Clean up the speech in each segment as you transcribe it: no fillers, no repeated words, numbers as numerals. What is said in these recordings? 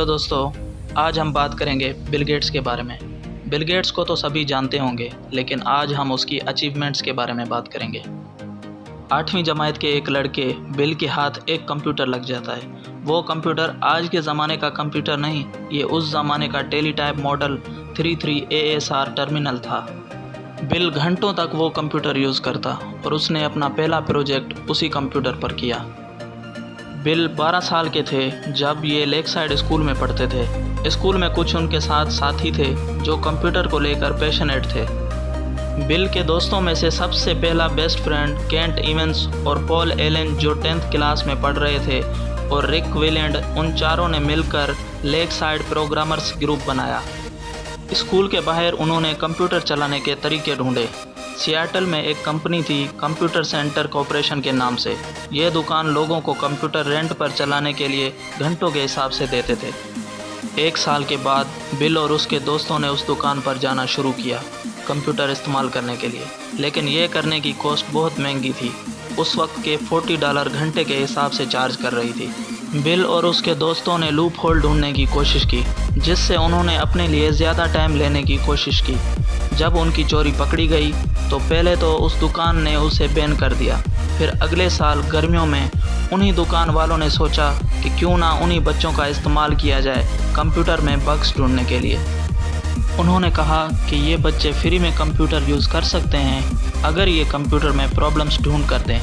Hello दोस्तों, आज हम बात करेंगे बिल गेट्स के बारे में। बिल गेट्स को तो सभी जानते होंगे, लेकिन आज हम उसकी अचीवमेंट्स के बारे में बात करेंगे। 8वीं जमात के एक लड़के बिल के हाथ एक कंप्यूटर लग जाता है। वो कंप्यूटर आज के ज़माने का कंप्यूटर नहीं, ये उस ज़माने का टेलीटाइप मॉडल 33 ASR टर्मिनल था। बिल घंटों तक वो कंप्यूटर यूज़ करता और उसने अपना पहला प्रोजेक्ट उसी कंप्यूटर पर किया। बिल 12 साल के थे जब ये लेक साइड स्कूल में पढ़ते थे। स्कूल में कुछ उनके साथ साथी थे जो कंप्यूटर को लेकर पैशनेट थे। बिल के दोस्तों में से सबसे पहला बेस्ट फ्रेंड केंट इवेंस और पॉल एलन जो 10th क्लास में पढ़ रहे थे, और रिक विलेंड, उन चारों ने मिलकर लेक साइड प्रोग्रामर्स ग्रुप बनाया। स्कूल के बाहर उन्होंने कंप्यूटर चलाने के तरीके ढूंढे। सियाटल में एक कंपनी थी कंप्यूटर सेंटर कॉरपोरेशन के नाम से। यह दुकान लोगों को कंप्यूटर रेंट पर चलाने के लिए घंटों के हिसाब से देते थे। 1 साल के बाद बिल और उसके दोस्तों ने उस दुकान पर जाना शुरू किया कंप्यूटर इस्तेमाल करने के लिए, लेकिन यह करने की कॉस्ट बहुत महंगी थी। उस वक्त के $40 घंटे के हिसाब से चार्ज कर रही थी। बिल और उसके दोस्तों ने लूप होल ढूंढने की कोशिश की, जिससे उन्होंने अपने लिए ज़्यादा टाइम लेने की कोशिश की। जब उनकी चोरी पकड़ी गई तो पहले तो उस दुकान ने उसे बैन कर दिया। फिर अगले साल गर्मियों में उन्हीं दुकान वालों ने सोचा कि क्यों ना उन्हीं बच्चों का इस्तेमाल किया जाए कंप्यूटर में बग्स ढूंढने के लिए। उन्होंने कहा कि ये बच्चे फ्री में कंप्यूटर यूज़ कर सकते हैं अगर ये कंप्यूटर में प्रॉब्लम्स ढूंढ कर दें।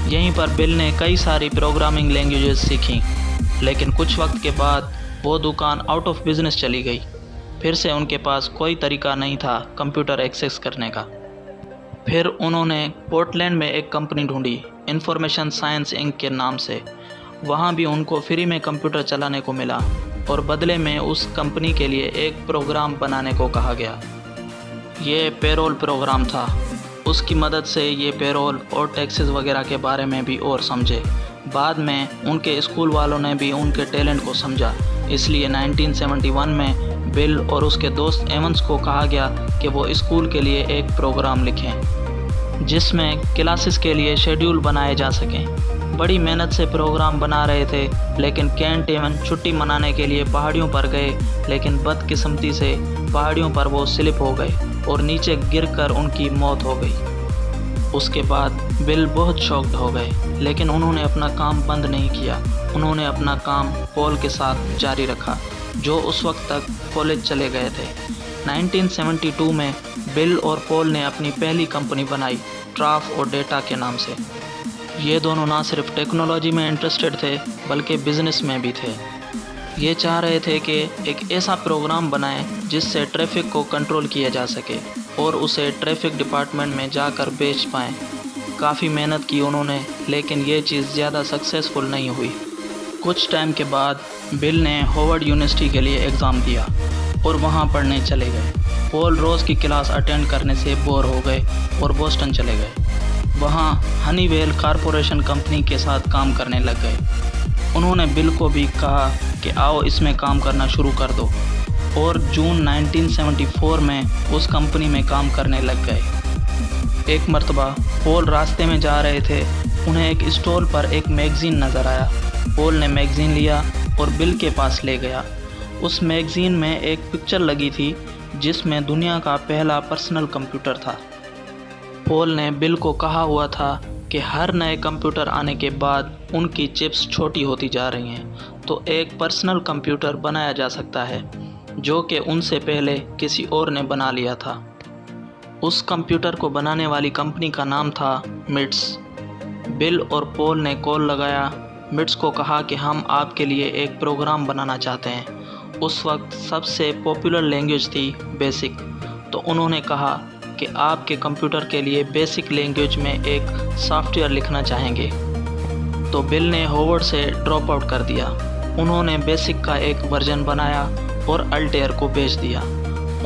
यहीं पर बिल ने कई सारी प्रोग्रामिंग लैंग्वेजेस सीखीं, लेकिन कुछ वक्त के बाद वो दुकान आउट ऑफ बिजनेस चली गई। फिर से उनके पास कोई तरीका नहीं था कंप्यूटर एक्सेस करने का। फिर उन्होंने पोर्टलैंड में एक कंपनी ढूंढी इंफॉर्मेशन साइंस इंक के नाम से। वहाँ भी उनको फ्री में कंप्यूटर चलाने को मिला और बदले में उस कंपनी के लिए एक प्रोग्राम बनाने को कहा गया। ये पेरोल प्रोग्राम था। उसकी मदद से ये पेरोल और टैक्सेस वगैरह के बारे में भी और समझे। बाद में उनके स्कूल वालों ने भी उनके टैलेंट को समझा, इसलिए 1971 में बिल और उसके दोस्त एवंस को कहा गया कि वो स्कूल के लिए एक प्रोग्राम लिखें जिसमें क्लासेस के लिए शेड्यूल बनाए जा सकें। बड़ी मेहनत से प्रोग्राम बना रहे थे, लेकिन केंट एवंस छुट्टी मनाने के लिए पहाड़ियों पर गए, लेकिन बदकिस्मती से पहाड़ियों पर वो स्लिप हो गए और नीचे गिरकर उनकी मौत हो गई। उसके बाद बिल बहुत शॉक्ड हो गए, लेकिन उन्होंने अपना काम बंद नहीं किया। उन्होंने अपना काम पॉल के साथ जारी रखा, जो उस वक्त तक कॉलेज चले गए थे। 1972 में बिल और पॉल ने अपनी पहली कंपनी बनाई ट्राफ और डेटा के नाम से। ये दोनों ना सिर्फ टेक्नोलॉजी में इंटरेस्टेड थे, बल्कि बिजनेस में भी थे। ये चाह रहे थे कि एक ऐसा प्रोग्राम बनाएं जिससे ट्रैफिक को कंट्रोल किया जा सके और उसे ट्रैफिक डिपार्टमेंट में जाकर बेच पाएँ। काफ़ी मेहनत की उन्होंने, लेकिन ये चीज़ ज़्यादा सक्सेसफुल नहीं हुई। कुछ टाइम के बाद बिल ने हार्वर्ड यूनिवर्सिटी के लिए एग्ज़ाम दिया और वहाँ पढ़ने चले गए। पॉल रोज़ की क्लास अटेंड करने से बोर हो गए और बोस्टन चले गए। वहाँ हनीवेल कॉरपोरेशन कंपनी के साथ काम करने लग गए। उन्होंने बिल को भी कहा कि आओ इसमें काम करना शुरू कर दो, और जून 1974 में उस कंपनी में काम करने लग गए। एक मर्तबा पॉल रास्ते में जा रहे थे, उन्हें एक स्टॉल पर एक मैगज़ीन नज़र आया। पॉल ने मैगज़ीन लिया और बिल के पास ले गया। उस मैगज़ीन में एक पिक्चर लगी थी जिसमें दुनिया का पहला पर्सनल कंप्यूटर था। पॉल ने बिल को कहा हुआ था कि हर नए कंप्यूटर आने के बाद उनकी चिप्स छोटी होती जा रही हैं, तो एक पर्सनल कंप्यूटर बनाया जा सकता है, जो कि उनसे पहले किसी और ने बना लिया था। उस कंप्यूटर को बनाने वाली कंपनी का नाम था मिट्स। बिल और पॉल ने कॉल लगाया। मिट्स को कहा कि हम आपके लिए एक प्रोग्राम बनाना चाहते हैं। उस वक्त सबसे पॉपुलर लैंग्वेज थी बेसिक, तो उन्होंने कहा कि आपके कंप्यूटर के लिए बेसिक लैंग्वेज में एक सॉफ्टवेयर लिखना चाहेंगे। तो बिल ने हार्वर्ड से ड्रॉप आउट कर दिया। उन्होंने बेसिक का एक वर्जन बनाया और अल्टेयर को बेच दिया।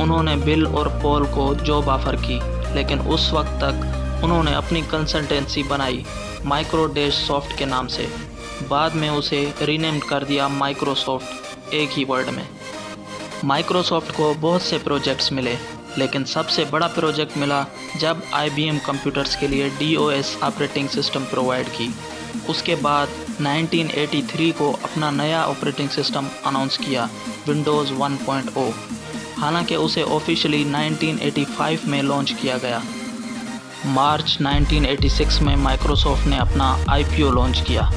उन्होंने बिल और पॉल को जॉब ऑफ़र की, लेकिन उस वक्त तक उन्होंने अपनी कंसल्टेंसी बनाई माइक्रोडेश सॉफ्ट के नाम से। बाद में उसे रीनेम कर दिया माइक्रोसॉफ्ट, एक ही वर्ड में। माइक्रोसॉफ्ट को बहुत से प्रोजेक्ट्स मिले, लेकिन सबसे बड़ा प्रोजेक्ट मिला जब IBM कंप्यूटर्स के लिए DOS ऑपरेटिंग सिस्टम प्रोवाइड की। उसके बाद 1983 को अपना नया ऑपरेटिंग सिस्टम अनाउंस किया, विंडोज़ 1.0। हालांकि उसे ऑफिशियली 1985 में लॉन्च किया गया। मार्च 1986 में माइक्रोसॉफ्ट ने अपना IPO लॉन्च किया।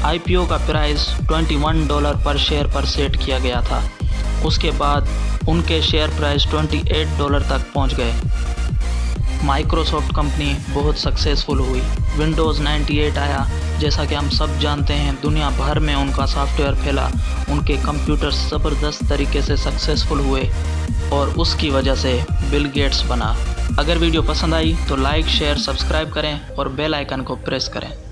IPO का प्राइस $21 पर शेयर पर सेट किया गया था। उसके बाद उनके शेयर प्राइस $28 तक पहुंच गए। माइक्रोसॉफ्ट कंपनी बहुत सक्सेसफुल हुई। विंडोज़ 98 आया। जैसा कि हम सब जानते हैं, दुनिया भर में उनका सॉफ्टवेयर फैला, उनके कंप्यूटर ज़बरदस्त तरीके से सक्सेसफुल हुए और उसकी वजह से बिल गेट्स बना। अगर वीडियो पसंद आई तो लाइक, शेयर, सब्सक्राइब करें और बेल आइकन को प्रेस करें।